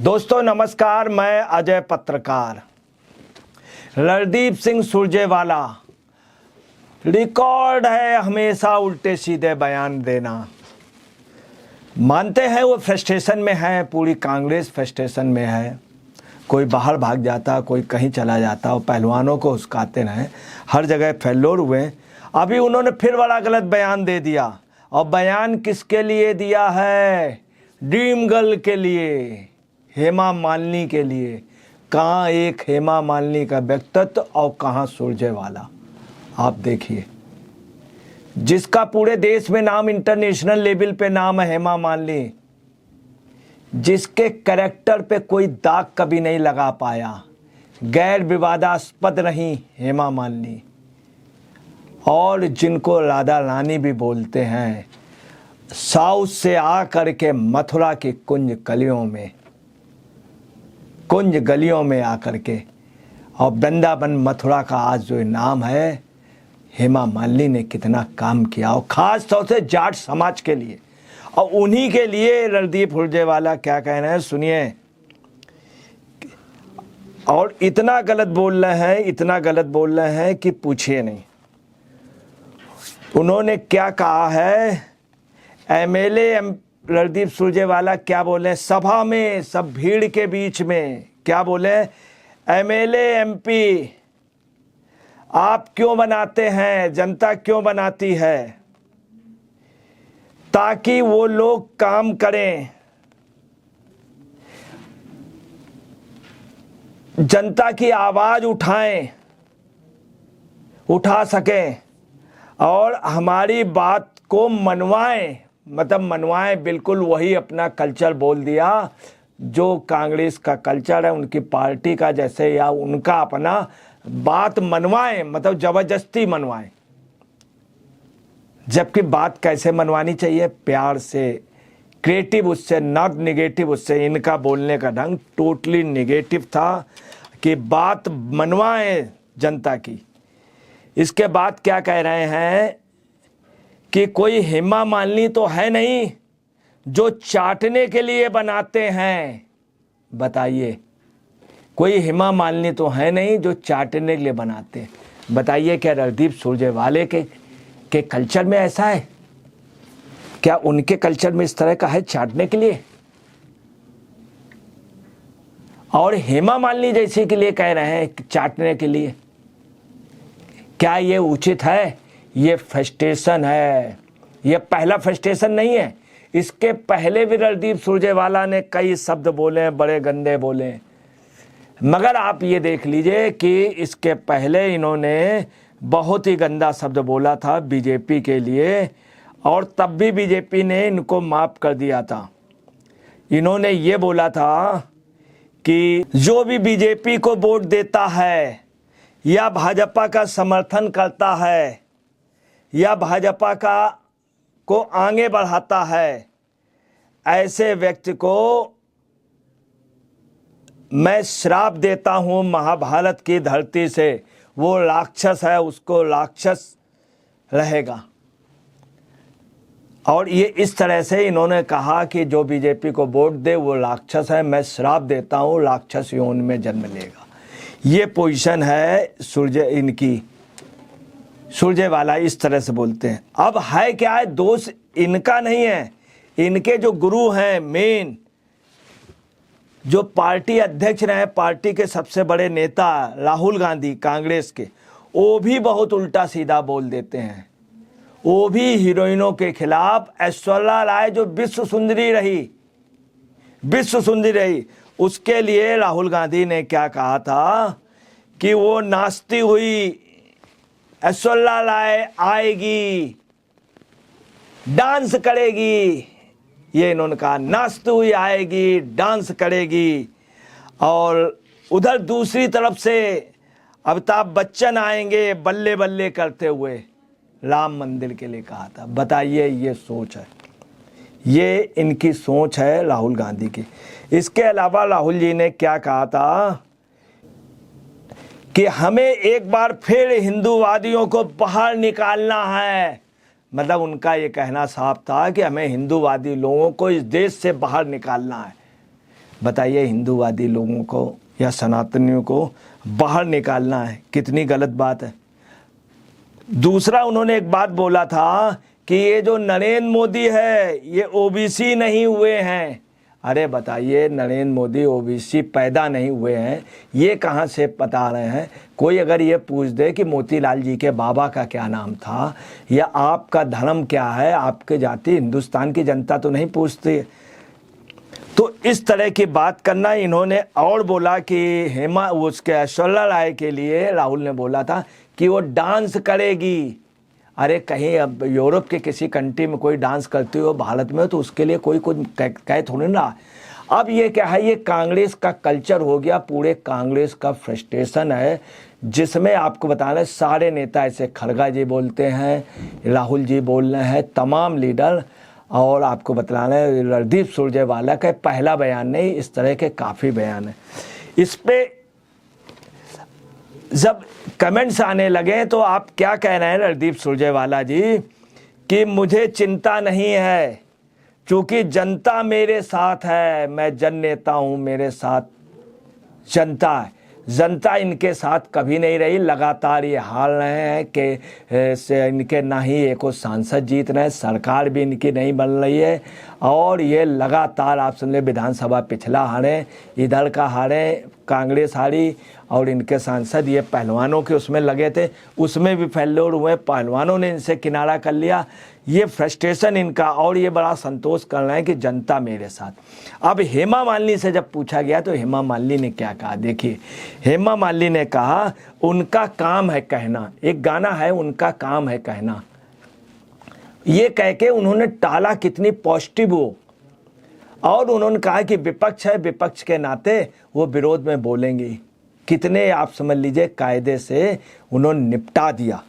दोस्तों नमस्कार, मैं अजय पत्रकार। रणदीप सिंह सुरजेवाला रिकॉर्ड है हमेशा उल्टे सीधे बयान देना। मानते हैं वो फ्रस्ट्रेशन में है, पूरी कांग्रेस फ्रस्ट्रेशन में है। कोई बाहर भाग जाता, कोई कहीं चला जाता, वो पहलवानों को उस्काते रहे, हर जगह फेल्योर हुए। अभी उन्होंने फिर बड़ा गलत बयान दे दिया। और बयान किसके लिए दिया है? ड्रीम गर्ल के लिए, हेमा मालिनी के लिए। कहाँ एक हेमा मालिनी का व्यक्तित्व और कहाँ सुरजेवाला। आप देखिए, जिसका पूरे देश में नाम, इंटरनेशनल लेवल पे नाम है, हेमा मालिनी, जिसके कैरेक्टर पे कोई दाग कभी नहीं लगा पाया, गैर विवादास्पद रही हेमा मालिनी, और जिनको राधा रानी भी बोलते हैं, साउथ से आ करके मथुरा की कुंज गलियों में आकर के, और वृंदावन मथुरा का आज जो नाम है, हेमा मालिनी ने कितना काम किया, और ख़ास तौर से जाट समाज के लिए। और उन्हीं के लिए रणदीप सुरजेवाला क्या कह रहे हैं, सुनिए। और इतना गलत बोल रहे हैं कि पूछिए नहीं। उन्होंने क्या कहा है, एमएलए रणदीप सुरजेवाला क्या बोले सभा में, सब भीड़ के बीच में क्या बोले, एमएलए एमपी आप क्यों बनाते हैं, जनता क्यों बनाती है, ताकि वो लोग काम करें, जनता की आवाज उठा सकें और हमारी बात को मनवाएं। मतलब मनवाएं, बिल्कुल वही अपना कल्चर बोल दिया जो कांग्रेस का कल्चर है, उनकी पार्टी का, जैसे, या उनका अपना बात मनवाएं, मतलब जबरदस्ती मनवाएं। जबकि बात कैसे मनवानी चाहिए, प्यार से, क्रिएटिव उससे, नॉट निगेटिव उससे। इनका बोलने का ढंग टोटली निगेटिव था कि बात मनवाएं जनता की। इसके बाद क्या कह रहे हैं कि कोई हेमा मालिनी तो है नहीं जो चाटने के लिए बनाते हैं। बताइए, कोई हेमा मालिनी तो है नहीं जो चाटने के लिए बनाते हैं। बताइए, क्या रणदीप सुरजेवाले के कल्चर में ऐसा है? क्या उनके कल्चर में इस तरह का है, चाटने के लिए? और हेमा मालिनी जैसे के लिए कह रहे हैं चाटने के लिए। क्या ये उचित है? ये फ्रस्ट्रेशन है। ये पहला फ्रस्ट्रेशन नहीं है। इसके पहले भी रणदीप सुरजेवाला ने कई शब्द बोले, बड़े गंदे बोले। मगर आप ये देख लीजिए कि इसके पहले इन्होंने बहुत ही गंदा शब्द बोला था बीजेपी के लिए, और तब भी बीजेपी ने इनको माफ़ कर दिया था। इन्होंने ये बोला था कि जो भी बीजेपी को वोट देता है या भाजपा का समर्थन करता है या भाजपा को आगे बढ़ाता है, ऐसे व्यक्ति को मैं श्राप देता हूं महाभारत की धरती से। वो राक्षस है, उसको राक्षस रहेगा। और ये इस तरह से इन्होंने कहा कि जो बीजेपी को वोट दे वो राक्षस है, मैं श्राप देता हूं, राक्षस योनि में जन्म लेगा। ये पोजीशन है सुरजेवाला इस तरह से बोलते हैं। अब है क्या है, दोष इनका नहीं है, इनके जो गुरु हैं, मेन जो पार्टी अध्यक्ष रहे, पार्टी के सबसे बड़े नेता राहुल गांधी कांग्रेस के, वो भी बहुत उल्टा सीधा बोल देते हैं। वो भी हीरोइनों के खिलाफ, ऐश्वर्या राय जो विश्व सुंदरी रही, उसके लिए राहुल गांधी ने क्या कहा था कि वो नाचती हुई ऐश्वर्या राय आएगी, डांस करेगी। ये इन्होंने कहा, नाचती हुई आएगी, डांस करेगी। और उधर दूसरी तरफ से अमिताभ बच्चन आएंगे बल्ले बल्ले करते हुए, राम मंदिर के लिए कहा था। बताइए, ये सोच है, ये इनकी सोच है राहुल गांधी की। इसके अलावा राहुल जी ने क्या कहा था कि हमें एक बार फिर हिंदूवादियों को बाहर निकालना है। मतलब उनका ये कहना साफ था कि हमें हिंदूवादी लोगों को इस देश से बाहर निकालना है। बताइए हिंदूवादी लोगों को या सनातनियों को बाहर निकालना है, कितनी गलत बात है। दूसरा उन्होंने एक बात बोला था कि ये जो नरेंद्र मोदी है ये ओबीसी नहीं हुए हैं। अरे बताइए, नरेंद्र मोदी ओबीसी पैदा नहीं हुए हैं, ये कहाँ से बता रहे हैं। कोई अगर ये पूछ दे कि मोतीलाल जी के बाबा का क्या नाम था या आपका धर्म क्या है, आपके जाति, हिंदुस्तान की जनता तो नहीं पूछती। तो इस तरह की बात करना। इन्होंने और बोला कि उसके ऐश्वर्या राय के लिए राहुल ने बोला था कि वो डांस करेगी। अरे कहीं अब यूरोप के किसी कंट्री में कोई डांस करती हो भारत में तो उसके लिए कोई कुछ कह थोड़ी ना। अब ये क्या है, ये कांग्रेस का कल्चर हो गया, पूरे कांग्रेस का फ्रस्ट्रेशन है, जिसमें आपको बता रहे सारे नेता ऐसे, खड़गा जी बोलते हैं, राहुल जी बोल रहे हैं, तमाम लीडर, और आपको बता रहे हैं रणदीप सुरजेवाला का पहला बयान नहीं, इस तरह के काफ़ी बयान है। इस पे जब कमेंट्स आने लगे तो आप क्या कह रहे हैं रणदीप सुरजेवाला जी कि मुझे चिंता नहीं है क्योंकि जनता मेरे साथ है, मैं जन नेता हूँ, मेरे साथ जनता है। जनता इनके साथ कभी नहीं रही, लगातार ये हार रहे हैं कि से इनके ना ही एको सांसद जीत रहे हैं, सरकार भी इनकी नहीं बन रही है, और ये लगातार आप सुन ले विधानसभा पिछला हारे, इधर का हारे, कांग्रेस हारी, और इनके सांसद ये पहलवानों के उसमें लगे थे, उसमें भी फेल्योर हुए, पहलवानों ने इनसे किनारा कर लिया। ये फ्रस्ट्रेशन इनका, और ये बड़ा संतोष कर रहे हैं कि जनता मेरे साथ। अब हेमा मालिनी से जब पूछा गया तो हेमा मालिनी ने क्या कहा, देखिए हेमा मालिनी ने कहा उनका काम है कहना, एक गाना है उनका काम है कहना, ये कह के उन्होंने टाला कितनी पॉजिटिव हो, और उन्होंने कहा कि विपक्ष है, विपक्ष के नाते वो विरोध में बोलेंगी। कितने आप समझ लीजिए कायदे से उन्होंने निपटा दिया।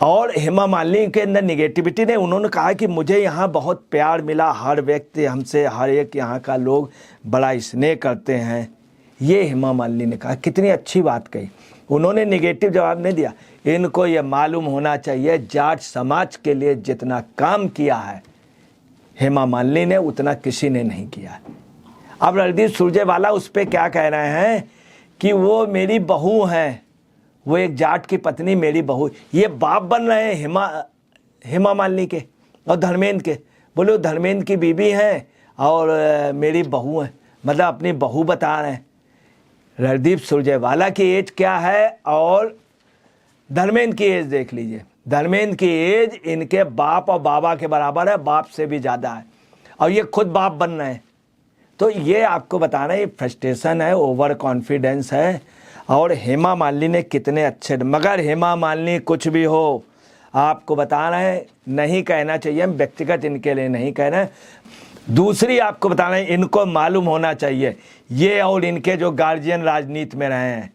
और हेमा मालिनी के अंदर निगेटिविटी ने, उन्होंने कहा कि मुझे यहाँ बहुत प्यार मिला, हर व्यक्ति हमसे, हर एक यहाँ का लोग बड़ा स्नेह करते हैं, ये हेमा मालिनी ने कहा। कितनी अच्छी बात कही, उन्होंने निगेटिव जवाब नहीं दिया। इनको ये मालूम होना चाहिए जाट समाज के लिए जितना काम किया है हेमा मालिनी ने उतना किसी ने नहीं किया। अब रणदीप सुरजेवाला उस पर क्या कह रहे हैं कि वो मेरी बहू हैं, वो एक जाट की पत्नी मेरी बहू, ये बाप बन रहे हैं हेमा मालिनी के और धर्मेंद्र के। बोले धर्मेंद्र की बीबी हैं और मेरी बहू है, मतलब अपनी बहू बता रहे हैं। रणदीप सुरजेवाला की एज क्या है और धर्मेंद्र की एज देख लीजिए, धर्मेंद्र की एज इनके बाप और बाबा के बराबर है, बाप से भी ज़्यादा है, और ये खुद बाप बन रहे हैं। तो ये आपको बता रहे हैं ये फ्रस्ट्रेशन है, ओवर कॉन्फिडेंस है। और हेमा मालिनी ने कितने अच्छे, मगर हेमा मालिनी कुछ भी हो आपको बता रहे हैं नहीं कहना चाहिए, हम व्यक्तिगत इनके लिए नहीं कह रहे हैं। दूसरी आपको बता रहे हैं इनको मालूम होना चाहिए, ये और इनके जो गार्जियन राजनीति में रहे हैं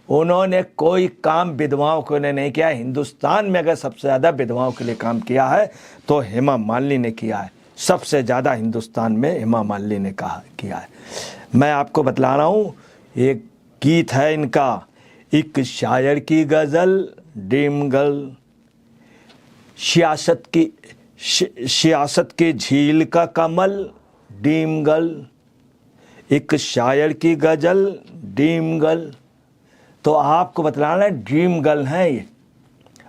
उन्होंने कोई काम विधवाओं को नहीं किया। हिंदुस्तान में अगर सबसे ज़्यादा विधवाओं के लिए काम किया है तो हेमा मालिनी ने किया है, सबसे ज़्यादा हिंदुस्तान में हेमा मालिनी ने किया है। मैं आपको बतला रहा हूँ, एक गीत है इनका, एक शायर की गज़ल ड्रीम गर्ल, सियासत की झील का कमल ड्रीम गर्ल, एक शायर की गज़ल ड्रीम गर्ल। तो आपको बतलाना है ड्रीम गर्ल हैं ये,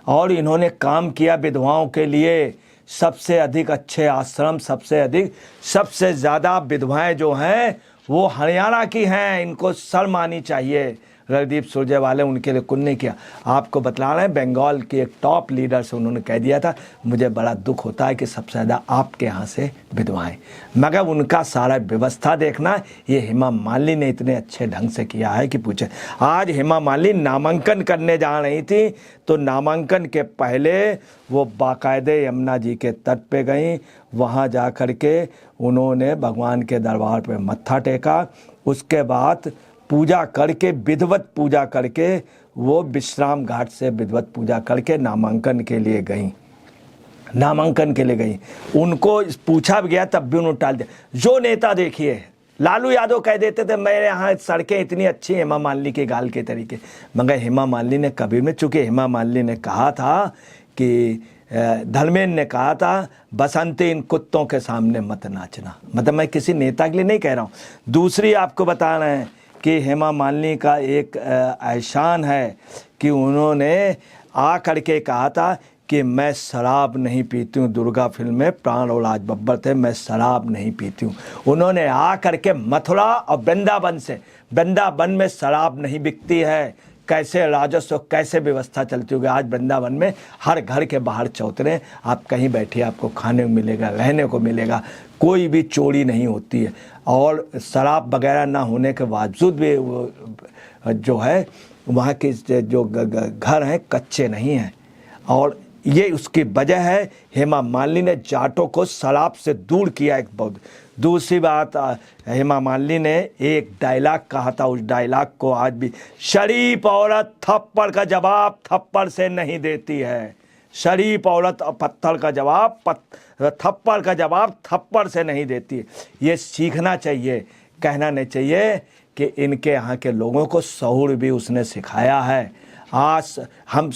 और इन्होंने काम किया विधवाओं के लिए, सबसे अधिक अच्छे आश्रम, सबसे ज़्यादा विधवाएं जो हैं वो हरियाणा की हैं, इनको शर्म आनी चाहिए। रणदीप सुरजेवाला उनके लिए कुछ नहीं किया। आपको बतला रहे हैं बंगाल के एक टॉप लीडर से उन्होंने कह दिया था मुझे बड़ा दुख होता है कि सबसे ज़्यादा आपके यहाँ से विधवाएं, मगर उनका सारा व्यवस्था देखना ये हेमा मालिनी ने इतने अच्छे ढंग से किया है कि पूछे। आज हेमा मालिनी नामांकन करने जा रही थी तो नामांकन के पहले वो बाकायदे यमुना जी के तट पे गई, वहाँ जा कर के उन्होंने भगवान के दरबार पे मत्था टेका, उसके बाद पूजा करके विधिवत पूजा करके वो विश्राम घाट से विधिवत पूजा करके नामांकन के लिए गई। उनको पूछा भी गया तब भी उन्होंने टाल दिया। जो नेता देखिए लालू यादव कह देते थे मेरे यहाँ सड़कें इतनी अच्छी हेमा मालिनी के गाल के तरीके, मगर हेमा मालिनी ने कभी में, चूँकि हेमा मालिनी ने कहा था कि धर्मेंद्र ने कहा था बसंती इन कुत्तों के सामने मत नाचना। मतलब मैं किसी नेता के लिए नहीं कह रहा हूँ। दूसरी आपको बता रहे हैं कि हेमा मालिनी का एक एहसान है कि उन्होंने आ करके कहा था कि मैं शराब नहीं पीती हूँ। दुर्गा फिल्म में प्राण और राज बब्बर थे, मैं शराब नहीं पीती हूँ। उन्होंने आ करके मथुरा और वृंदावन में शराब नहीं बिकती है, कैसे राजस्व कैसे व्यवस्था चलती होगी। आज वृंदावन में हर घर के बाहर चौतरे, आप कहीं बैठिए आपको खाने को मिलेगा, रहने को मिलेगा, कोई भी चोरी नहीं होती है। और शराब वगैरह ना होने के बावजूद भी वो जो है वहाँ के जो घर हैं कच्चे नहीं हैं। और ये उसकी वजह है हेमा मालिनी ने जाटों को शराब से दूर किया। एक बहुत दूसरी बात, हेमा मालिनी ने एक डायलॉग कहा था, उस डायलॉग को आज भी, शरीफ औरत थप्पड़ का जवाब थप्पड़ से नहीं देती है। शरीफ औरत पत्थर का जवाब थप्पड़ का जवाब थप्पड़ से नहीं देती है। ये सीखना चाहिए, कहना नहीं चाहिए कि इनके यहाँ के लोगों को शऊर भी उसने सिखाया है। आज हम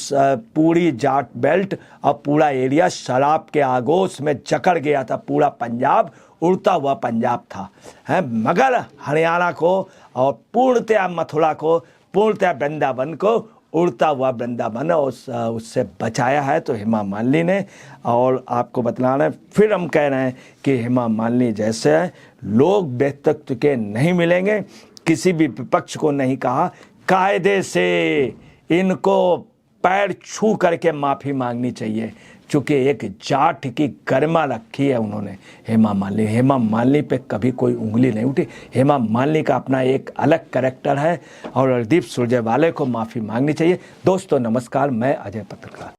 पूरी जाट बेल्ट और पूरा एरिया शराब के आगोश में जकड़ गया था। पूरा पंजाब उड़ता हुआ पंजाब था, है, मगर हरियाणा को और पूर्णतया मथुरा को, पूर्णतया वृंदावन को, उड़ता हुआ वृंदावन उससे बचाया है तो हेमा मालिनी ने। और आपको बतलाना है, फिर हम कह रहे हैं कि हेमा मालिनी जैसे लोग व्यक्तित्व के नहीं मिलेंगे। किसी भी विपक्ष को नहीं कहा, कायदे से इनको पैर छू करके माफ़ी मांगनी चाहिए, चूँकि एक जाट की गरिमा रखी है उन्होंने हेमा मालिनी पे कभी कोई उंगली नहीं उठी। हेमा मालिनी का अपना एक अलग कैरेक्टर है और रणदीप सुरजेवाला को माफ़ी मांगनी चाहिए। दोस्तों नमस्कार, मैं अजय पत्रकार।